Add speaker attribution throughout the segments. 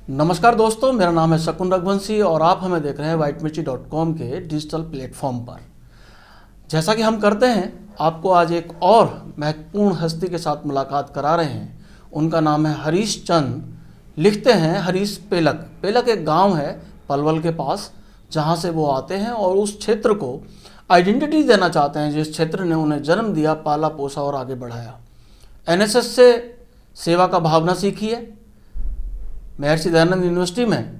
Speaker 1: नमस्कार दोस्तों, मेरा नाम है शकुन रघुवंशी और आप हमें देख रहे हैं whitemirchi.com के डिजिटल प्लेटफॉर्म पर। जैसा कि हम करते हैं, आपको आज एक और महत्वपूर्ण हस्ती के साथ मुलाकात करा रहे हैं। उनका नाम है हरीश चंद, लिखते हैं हरीश पेलक। पेलक एक गांव है पलवल के पास, जहां से वो आते हैं और उस क्षेत्र को आइडेंटिटी देना चाहते हैं जिस क्षेत्र ने उन्हें जन्म दिया, पाला पोसा और आगे बढ़ाया। एनएसएस से सेवा का भावना सीखी है। महर्षि दयानंद यूनिवर्सिटी में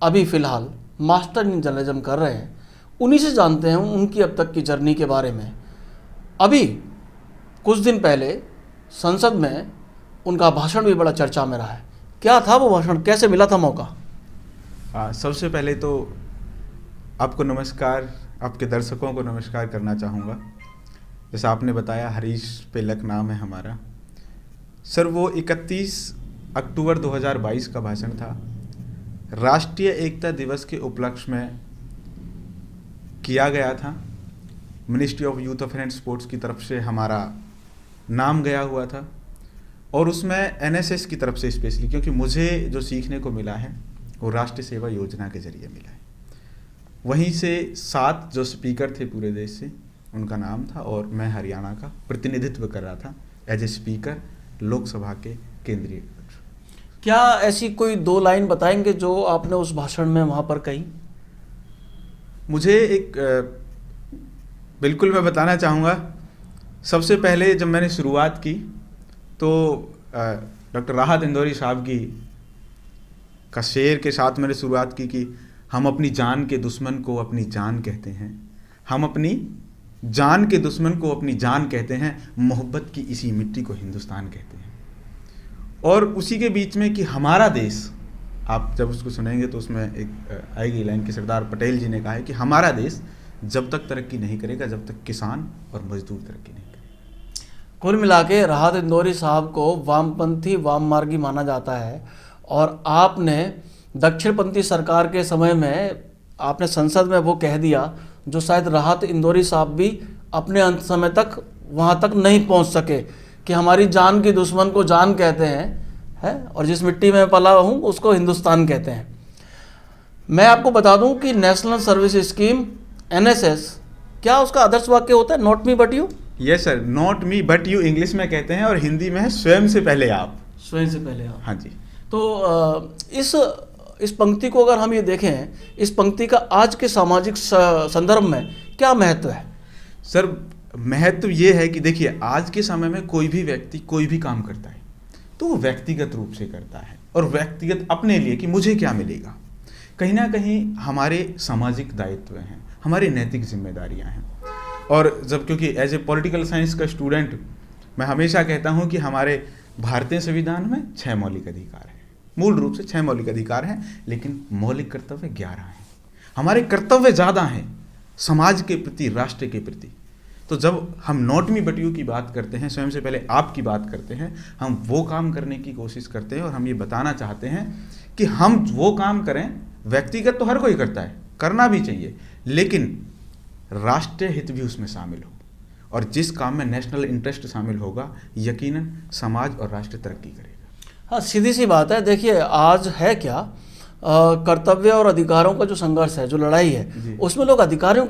Speaker 1: अभी फ़िलहाल मास्टर इन जर्नलिज्म कर रहे हैं। उन्हीं से जानते हैं उनकी अब तक की जर्नी के बारे में। अभी कुछ दिन पहले संसद में उनका भाषण भी बड़ा चर्चा में रहा है। क्या था वो भाषण, कैसे मिला था मौका?
Speaker 2: सबसे पहले तो आपको नमस्कार, आपके दर्शकों को नमस्कार करना चाहूँगा। जैसा आपने बताया, हरीश पेलक नाम है हमारा। सर, वो 31 अक्टूबर 2022 का भाषण था। राष्ट्रीय एकता दिवस के उपलक्ष्य में किया गया था। Ministry of youth affair and sports की तरफ से हमारा नाम गया हुआ था और उसमें एनएसएस की तरफ से स्पेशली, क्योंकि मुझे जो सीखने को मिला है वो राष्ट्रीय सेवा योजना के जरिए मिला है। वहीं से 7 जो स्पीकर थे पूरे देश से, उनका नाम था और मैं हरियाणा का प्रतिनिधित्व कर रहा था एज ए स्पीकर लोकसभा के केंद्रीय।
Speaker 1: क्या ऐसी कोई 2 लाइन बताएंगे जो आपने उस भाषण में वहाँ पर कही?
Speaker 2: मुझे बिल्कुल मैं बताना चाहूँगा। सबसे पहले जब मैंने शुरुआत की तो डॉक्टर राहत इंदौरी साहब की का शेर के साथ मैंने शुरुआत की कि हम अपनी जान के दुश्मन को अपनी जान कहते हैं, हम अपनी जान के दुश्मन को अपनी जान कहते हैं, मोहब्बत की इसी मिट्टी को हिंदुस्तान कहते हैं। और उसी के बीच में कि हमारा देश, आप जब उसको सुनेंगे तो उसमें एक आएगी लाइन कि सरदार पटेल जी ने कहा है कि हमारा देश जब तक तरक्की नहीं करेगा जब तक किसान और मजदूर तरक्की नहीं करेंगे।
Speaker 1: कुल मिला के राहत इंदौरी साहब को वामपंथी, वाम मार्गी माना जाता है और आपने दक्षिणपंथी सरकार के समय में आपने संसद में वो कह दिया जो शायद राहत इंदौरी साहब भी अपने अंत समय तक वहाँ तक नहीं पहुँच सके, कि हमारी जान की दुश्मन को जान कहते हैं, है, और जिस मिट्टी में पला हूँ उसको हिंदुस्तान कहते हैं। मैं आपको बता दूं कि नेशनल सर्विस स्कीम एनएसएस, क्या उसका आदर्श वाक्य होता है? Not me but you.
Speaker 2: Yes sir, not me but you English में कहते हैं और हिंदी में है स्वयं से पहले आप।
Speaker 1: स्वयं से पहले आप।
Speaker 2: हाँ जी।
Speaker 1: तो इस पंक्ति को अगर हम ये देखें, इस पंक्ति का आज के सामाजिक संदर्भ में क्या महत्व है?
Speaker 2: सर, महत्व ये है कि देखिए, आज के समय में कोई भी व्यक्ति कोई भी काम करता है तो वो व्यक्तिगत रूप से करता है और व्यक्तिगत अपने लिए कि मुझे क्या मिलेगा। कहीं ना कहीं हमारे सामाजिक दायित्व हैं, हमारी नैतिक जिम्मेदारियां हैं। और जब क्योंकि एज ए पॉलिटिकल साइंस का स्टूडेंट मैं हमेशा कहता हूं कि हमारे भारतीय संविधान में 6 मौलिक अधिकार हैं। मूल रूप से 6 मौलिक अधिकार हैं, लेकिन मौलिक कर्तव्य 11 हैं। हमारे कर्तव्य ज़्यादा हैं समाज के प्रति, राष्ट्र के प्रति। तो जब हम नॉट मी बट यू की बात करते हैं, स्वयं से पहले आप की बात करते हैं, हम वो काम करने की कोशिश करते हैं और हम ये बताना चाहते हैं कि हम वो काम करें। व्यक्तिगत तो हर कोई करता है, करना भी चाहिए, लेकिन राष्ट्रीय हित भी उसमें शामिल हो, और जिस काम में नेशनल इंटरेस्ट शामिल होगा, यकीनन समाज और राष्ट्र तरक्की करेगा।
Speaker 1: हाँ, सीधी सी बात है। देखिए, आज है क्या, कर्तव्य और अधिकारों का जो संघर्ष है, जो लड़ाई है, उसमें लोग अधिकारों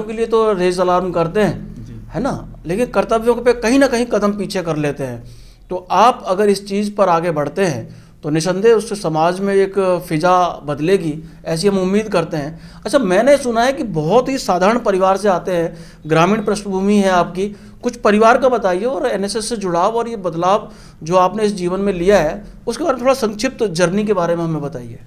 Speaker 1: के लिए तो रेज अलार्म करते हैं, है ना, लेकिन कर्तव्यों पे कहीं ना कहीं कदम पीछे कर लेते हैं। तो आप अगर इस चीज़ पर आगे बढ़ते हैं तो निसंदेह उससे समाज में एक फिजा बदलेगी, ऐसी हम उम्मीद करते हैं। अच्छा, मैंने सुना है कि बहुत ही साधारण परिवार से आते हैं, ग्रामीण पृष्ठभूमि है आपकी। कुछ परिवार का बताइए और एनएसएस से जुड़ाव और ये बदलाव जो आपने इस जीवन में लिया है उसके बारे में थोड़ा संक्षिप्त जर्नी के बारे में हमें बताइए।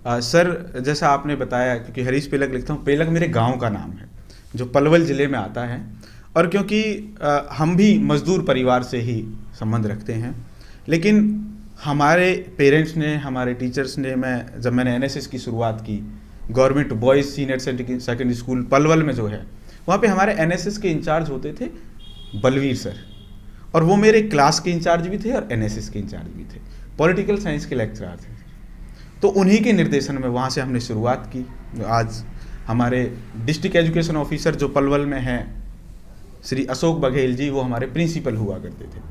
Speaker 2: सर, जैसा आपने बताया, क्योंकि हरीश पेलक लिखता हूँ, पेलक मेरे गांव का नाम है जो पलवल ज़िले में आता है, और क्योंकि हम भी मजदूर परिवार से ही संबंध रखते हैं, लेकिन हमारे पेरेंट्स ने, हमारे टीचर्स ने, जब मैंने एनएसएस की शुरुआत की, government boys senior secondary school Palwal में जो है, वहाँ पे हमारे एनएसएस के इंचार्ज होते थे बलवीर सर, और वो मेरे क्लास के इंचार्ज भी थे और एनएसएस के इंचार्ज भी थे, पॉलिटिकल साइंस के लेक्चरर थे। तो उन्हीं के निर्देशन में वहाँ से हमने शुरुआत की। आज हमारे डिस्ट्रिक्ट एजुकेशन ऑफिसर जो पलवल में हैं, श्री अशोक बघेल जी, वो हमारे प्रिंसिपल हुआ करते थे।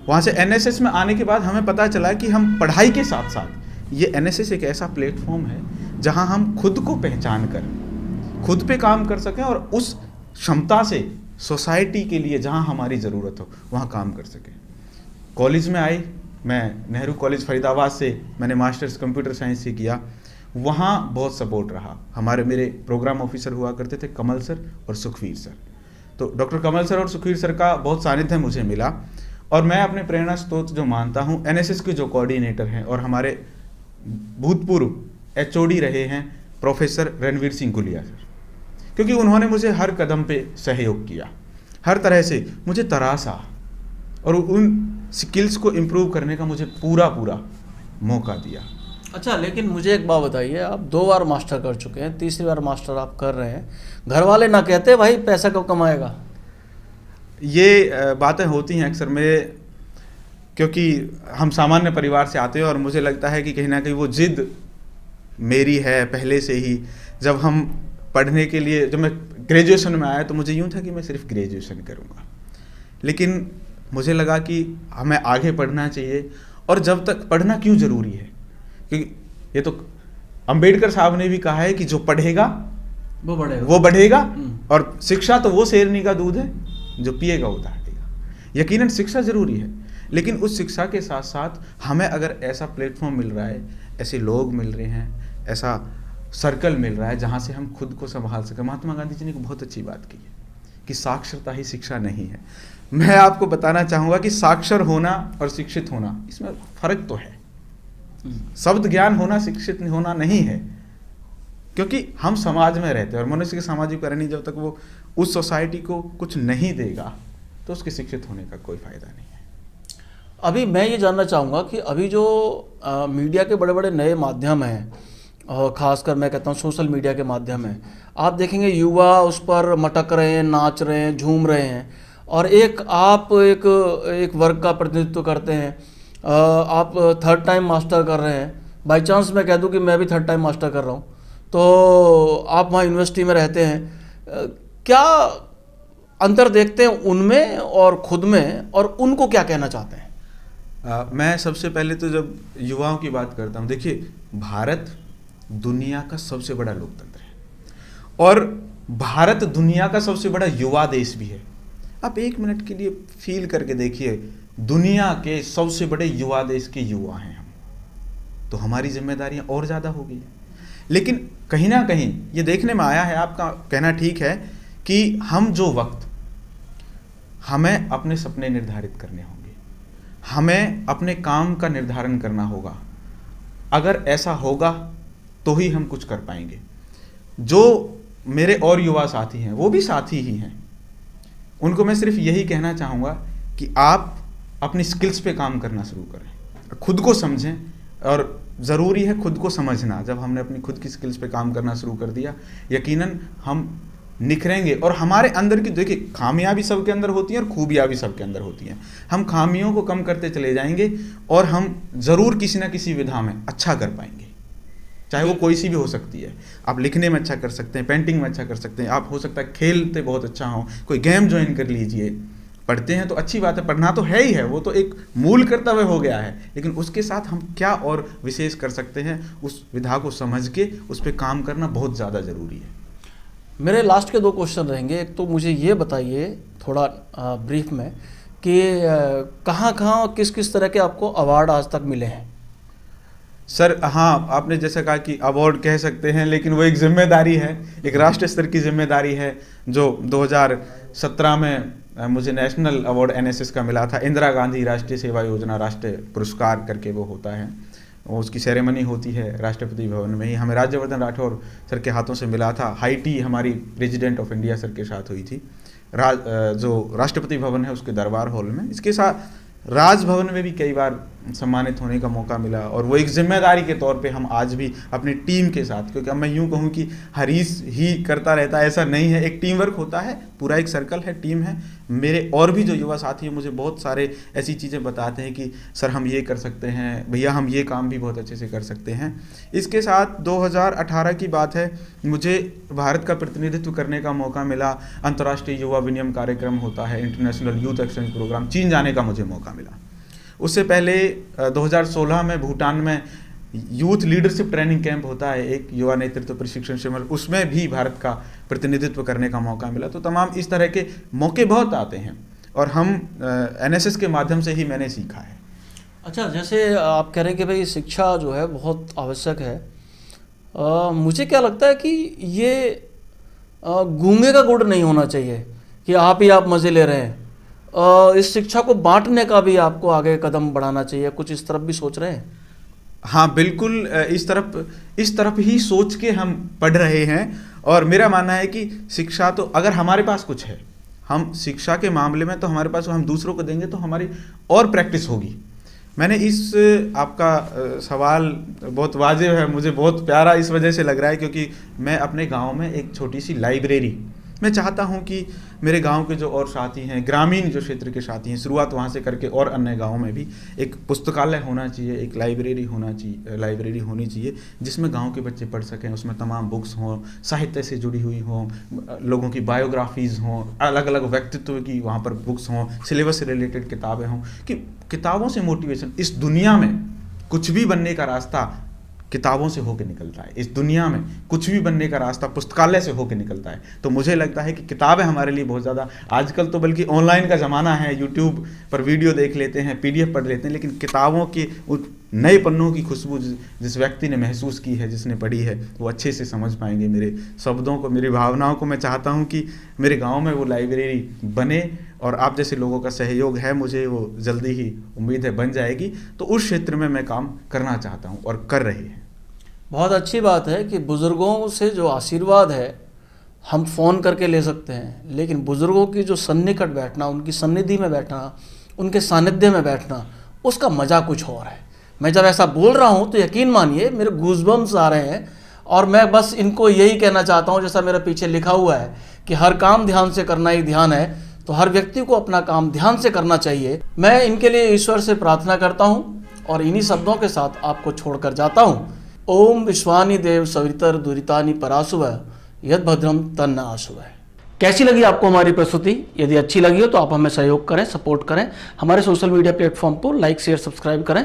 Speaker 2: वहाँ से एनएसएस में आने के बाद हमें पता चला कि हम पढ़ाई के साथ साथ ये एनएसएस एक ऐसा प्लेटफॉर्म है जहां हम खुद को पहचान कर खुद पे काम कर सकें और उस क्षमता से सोसाइटी के लिए जहां हमारी ज़रूरत हो वहां काम कर सकें। कॉलेज में आई, मैं नेहरू कॉलेज फरीदाबाद से मैंने मास्टर्स कंप्यूटर साइंस से किया। वहाँ बहुत सपोर्ट रहा। मेरे प्रोग्राम ऑफिसर हुआ करते थे कमल सर और सुखवीर सर। तो डॉक्टर कमल सर और सुखवीर सर का बहुत सानिध्य मुझे मिला और मैं अपने प्रेरणा स्रोत जो मानता हूँ एनएसएस के जो कोऑर्डिनेटर हैं और हमारे भूतपूर्व एचओडी रहे हैं प्रोफेसर रणवीर सिंह गुलिया सर, क्योंकि उन्होंने मुझे हर कदम पे सहयोग किया, हर तरह से मुझे तराशा और उन स्किल्स को इम्प्रूव करने का मुझे पूरा मौका दिया।
Speaker 1: अच्छा, लेकिन मुझे एक बात बताइए, आप 2 बार मास्टर कर चुके हैं, तीसरी बार मास्टर आप कर रहे हैं, घर वाले ना कहते भाई पैसा कब कमाएगा?
Speaker 2: ये बातें होती हैं अक्सर मेरे, क्योंकि हम सामान्य परिवार से आते हैं और मुझे लगता है कि कहीं ना कहीं वो जिद मेरी है पहले से ही। जब हम पढ़ने के लिए, जब मैं ग्रेजुएशन में आया तो मुझे यूँ था कि मैं सिर्फ ग्रेजुएशन करूँगा, लेकिन मुझे लगा कि हमें आगे पढ़ना चाहिए। और जब तक पढ़ना क्यों ज़रूरी है, क्योंकि ये तो अंबेडकर साहब ने भी कहा है कि जो पढ़ेगा वो बढ़ेगा और शिक्षा तो वो शेरनी का दूध है, जो पिएगा वो दहाड़ेगा। यकीनन शिक्षा ज़रूरी है, लेकिन उस शिक्षा के साथ साथ हमें अगर ऐसा प्लेटफॉर्म मिल रहा है, ऐसे लोग मिल रहे हैं, ऐसा सर्कल मिल रहा है जहाँ से हम खुद को संभाल सकें। महात्मा गांधी जी ने एक बहुत अच्छी बात की है कि साक्षरता ही शिक्षा नहीं है। मैं आपको बताना चाहूँगा कि साक्षर होना और शिक्षित होना, इसमें फ़र्क तो है। शब्द ज्ञान होना शिक्षित होना नहीं है, क्योंकि हम समाज में रहते हैं और मनुष्य के सामाजिक प्राणी जब तक वो उस सोसाइटी को कुछ नहीं देगा तो उसके शिक्षित होने का कोई फ़ायदा नहीं है।
Speaker 1: अभी मैं ये जानना चाहूँगा कि अभी जो मीडिया के बड़े बड़े नए माध्यम हैं, और ख़ासकर मैं कहता हूँ सोशल मीडिया के माध्यम है, आप देखेंगे युवा उस पर मटक रहे हैं, नाच रहे हैं, झूम रहे हैं, और आप एक वर्ग का प्रतिनिधित्व करते हैं। आप 3rd टाइम मास्टर कर रहे हैं, बाई चांस मैं कह दूं कि मैं भी 3rd टाइम मास्टर कर रहा हूं, तो आप वहाँ यूनिवर्सिटी में रहते हैं, क्या अंतर देखते हैं उनमें और खुद में, और उनको क्या कहना चाहते हैं?
Speaker 2: मैं सबसे पहले तो जब युवाओं की बात करता हूँ, देखिए भारत दुनिया का सबसे बड़ा लोकतंत्र है और भारत दुनिया का सबसे बड़ा युवा देश भी है। आप 1 मिनट के लिए फील करके देखिए, दुनिया के सबसे बड़े युवा देश के युवा हैं हम, तो हमारी जिम्मेदारियां और ज़्यादा हो गई। लेकिन कहीं ना कहीं ये देखने में आया है, आपका कहना ठीक है, कि हम जो वक्त हमें अपने सपने निर्धारित करने होंगे, हमें अपने काम का निर्धारण करना होगा। अगर ऐसा होगा तो ही हम कुछ कर पाएंगे। जो मेरे और युवा साथी हैं वो भी साथी ही हैं, उनको मैं सिर्फ यही कहना चाहूँगा कि आप अपनी स्किल्स पे काम करना शुरू करें, खुद को समझें, और ज़रूरी है खुद को समझना। जब हमने अपनी खुद की स्किल्स पे काम करना शुरू कर दिया, यकीनन हम निखरेंगे। और हमारे अंदर की, देखिए खामियां भी सबके अंदर होती हैं और खूबियां भी सबके अंदर होती हैं। हम खामियों को कम करते चले जाएंगे और हम ज़रूर किसी ना किसी विधा में अच्छा कर पाएंगे, चाहे वो कोई सी भी हो सकती है। आप लिखने में अच्छा कर सकते हैं, पेंटिंग में अच्छा कर सकते हैं, आप हो सकता है खेलते बहुत अच्छा हो, कोई गेम ज्वाइन कर लीजिए। पढ़ते हैं तो अच्छी बात है, पढ़ना तो है ही है, वो तो एक मूल कर्तव्य हो गया है, लेकिन उसके साथ हम क्या और विशेष कर सकते हैं, उस विधा को समझ के उस पर काम करना बहुत ज़्यादा ज़रूरी है।
Speaker 1: मेरे लास्ट के 2 क्वेश्चन रहेंगे। एक तो मुझे ये बताइए थोड़ा ब्रीफ में कि कहाँ किस किस तरह के आपको अवार्ड आज तक मिले हैं?
Speaker 2: सर हाँ, आपने जैसा कहा कि अवार्ड कह सकते हैं, लेकिन वो एक जिम्मेदारी है, एक राष्ट्रीय स्तर की जिम्मेदारी है। जो 2017 में मुझे नेशनल अवार्ड एनएसएस का मिला था, इंदिरा गांधी राष्ट्रीय सेवा योजना राष्ट्रीय पुरस्कार करके वो होता है, वो उसकी सेरेमनी होती है राष्ट्रपति भवन में ही। हमें राज्यवर्धन राठौर सर के हाथों से मिला था। हाईटी हमारी प्रेसिडेंट ऑफ इंडिया सर के साथ हुई थी, जो राष्ट्रपति भवन है उसके दरबार हॉल में। इसके साथ राजभवन में भी कई बार सम्मानित होने का मौका मिला, और वो एक जिम्मेदारी के तौर पे हम आज भी अपनी टीम के साथ, क्योंकि अब मैं यूँ कहूँ कि हरीश ही करता रहता है ऐसा नहीं है, एक टीम वर्क होता है, पूरा एक सर्कल है, टीम है। मेरे और भी जो युवा साथी हैं मुझे बहुत सारे ऐसी चीज़ें बताते हैं कि सर हम ये कर सकते हैं, भैया हम ये काम भी बहुत अच्छे से कर सकते हैं। इसके साथ 2018 की बात है, मुझे भारत का प्रतिनिधित्व करने का मौका मिला। अंतर्राष्ट्रीय युवा विनिमय कार्यक्रम होता है, इंटरनेशनल यूथ एक्सचेंज प्रोग्राम, चीन जाने का मुझे मौका मिला। उससे पहले 2016 में भूटान में यूथ लीडरशिप ट्रेनिंग कैंप होता है, एक युवा नेतृत्व प्रशिक्षण शिविर, उसमें भी भारत का प्रतिनिधित्व करने का मौका मिला। तो तमाम इस तरह के मौके बहुत आते हैं और हम एनएसएस के माध्यम से ही मैंने सीखा है।
Speaker 1: अच्छा, जैसे आप कह रहे हैं कि भाई शिक्षा जो है बहुत आवश्यक है, मुझे क्या लगता है कि ये गूंगे का गुड़ नहीं होना चाहिए कि आप मज़े ले रहे हैं। इस शिक्षा को बांटने का भी आपको आगे कदम बढ़ाना चाहिए, कुछ इस तरफ भी सोच रहे हैं?
Speaker 2: हाँ बिल्कुल, इस तरफ ही सोच के हम पढ़ रहे हैं। और मेरा मानना है कि शिक्षा तो अगर हमारे पास कुछ है, हम शिक्षा के मामले में तो हमारे पास, हम दूसरों को देंगे तो हमारी और प्रैक्टिस होगी। मैंने आपका सवाल बहुत वाजिब है, मुझे बहुत प्यारा इस वजह से लग रहा है क्योंकि मैं अपने गांव में एक छोटी सी लाइब्रेरी, मैं चाहता हूं कि मेरे गांव के जो और साथी हैं, ग्रामीण जो क्षेत्र के साथी हैं, शुरुआत वहां से करके और अन्य गांवों में भी एक पुस्तकालय होना चाहिए, एक लाइब्रेरी होनी चाहिए जिसमें गांव के बच्चे पढ़ सकें। उसमें तमाम बुक्स हों, साहित्य से जुड़ी हुई हों, लोगों की बायोग्राफीज़ हों, अलग अलग व्यक्तित्व की वहाँ पर बुक्स हों, सिलेबस से रिलेटेड किताबें हों, कि किताबों से मोटिवेशन, इस दुनिया में कुछ भी बनने का रास्ता किताबों से होकर निकलता है। इस दुनिया में कुछ भी बनने का रास्ता पुस्तकालय से होकर निकलता है। तो मुझे लगता है कि किताबें हमारे लिए बहुत ज़्यादा, आजकल तो बल्कि ऑनलाइन का ज़माना है, यूट्यूब पर वीडियो देख लेते हैं, PDF पढ़ लेते हैं, लेकिन किताबों के नए पन्नों की खुशबू जिस व्यक्ति ने महसूस की है, जिसने पढ़ी है, वो अच्छे से समझ पाएंगे मेरे शब्दों को, मेरी भावनाओं को। मैं चाहता हूँ कि मेरे गाँव में वो लाइब्रेरी बने और आप जैसे लोगों का सहयोग है, मुझे वो जल्दी ही उम्मीद है बन जाएगी। तो उस क्षेत्र में मैं काम करना चाहता हूँ और कर रहे हैं।
Speaker 1: बहुत अच्छी बात है कि बुज़ुर्गों से जो आशीर्वाद है हम फ़ोन करके ले सकते हैं, लेकिन बुज़ुर्गों की जो सन्निकट बैठना, उनकी सन्निधि में बैठना, उनके सानिध्य में बैठना, उसका मज़ा कुछ और है। मैं जब ऐसा बोल रहा हूँ तो यकीन मानिए मेरे गूज़बम्स आ रहे हैं और मैं बस इनको यही कहना चाहता हूँ, जैसा मेरे पीछे लिखा हुआ है कि हर काम ध्यान से करना ही ध्यान है, तो हर व्यक्ति को अपना काम ध्यान से करना चाहिए। मैं इनके लिए ईश्वर से प्रार्थना करता हूँ और इन्हीं शब्दों के साथ आपको छोड़कर जाता हूँ। ओम विश्वानि देव सवितर दुरितानि पराशुव यद भद्रम तन्न आशुव। कैसी लगी आपको हमारी प्रस्तुति? यदि अच्छी लगी हो तो आप हमें सहयोग करें, सपोर्ट करें, हमारे सोशल मीडिया प्लेटफॉर्म पर लाइक, शेयर, सब्सक्राइब करें।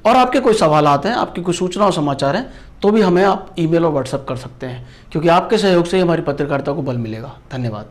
Speaker 1: और आपके कोई सवालात हैं, आपकी कोई सूचना और समाचार हैं तो भी हमें आप ईमेल और व्हाट्सएप कर सकते हैं, क्योंकि आपके सहयोग से ही हमारी पत्रकारिता को बल मिलेगा। धन्यवाद।